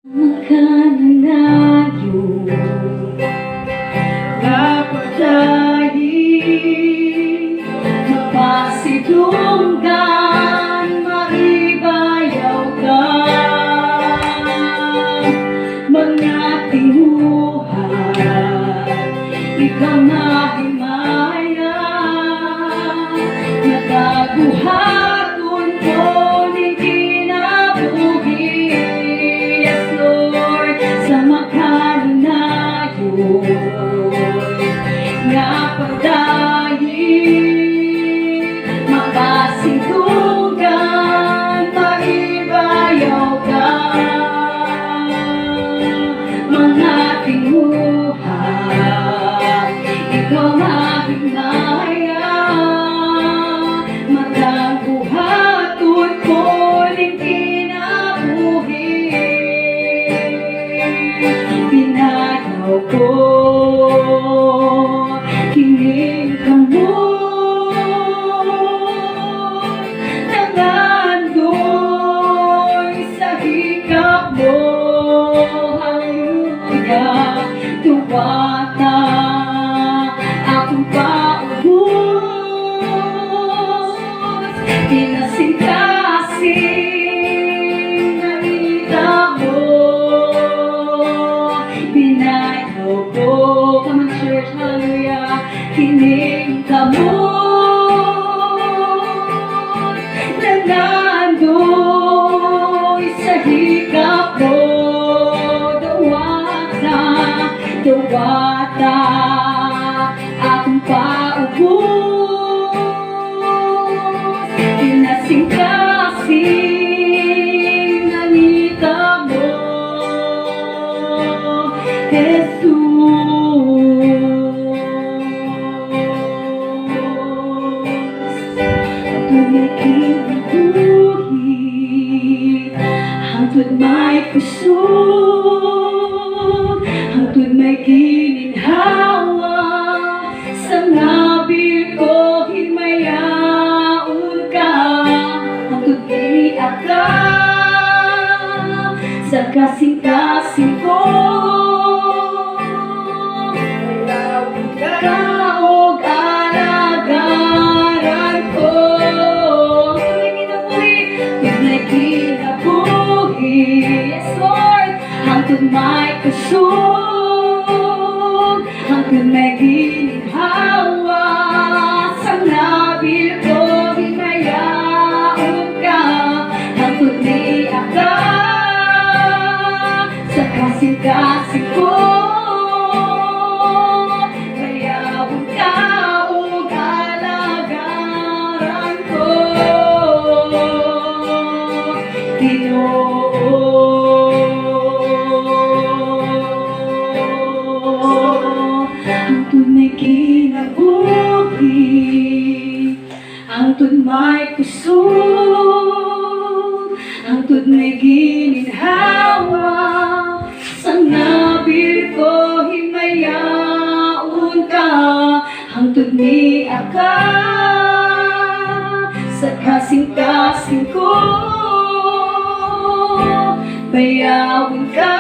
Makananayo Kapatayi Mapasidunggan Maibayaw ka Mga tinguhan Ikaw na himaya Nataguhatun ko ni kinabuhi Yes Lord sa makananayo nga pagdayi makasintugan maibayaw ka mga tinguhan ikaw mahinaya matangguhatun ko ning kinabuhi pinanaw ko kining kamot nangandoy sa hikap mo hallelujah tuwata akong paubos kinasing-kasing nakita mo pinayaw ko come on church hallelujah kining kamot nangandoy sa hikap mo dawata akong paubos kinasing-kasing nanita mo Tumikibuhi hangtod may kusog hangtod may gininhawa sa ngabil ko himayaon ka hangtod giiyak ka sa kasing-kasing ko kaog alagaran ko tunay kinabuhi yes Lord hangtod may kusog hangtod may gininhawa sa nabil ko hinayaon ka hangtod niiyak ka sa kasing-kasing ko mayawon ka o kalagaran ko hangtod may kinabuhi hangtod may kusog hangtod may gininhawa sa nabil ko himayaon ka hangtod niiyak ka sa kasing-kasing ko bayawon ka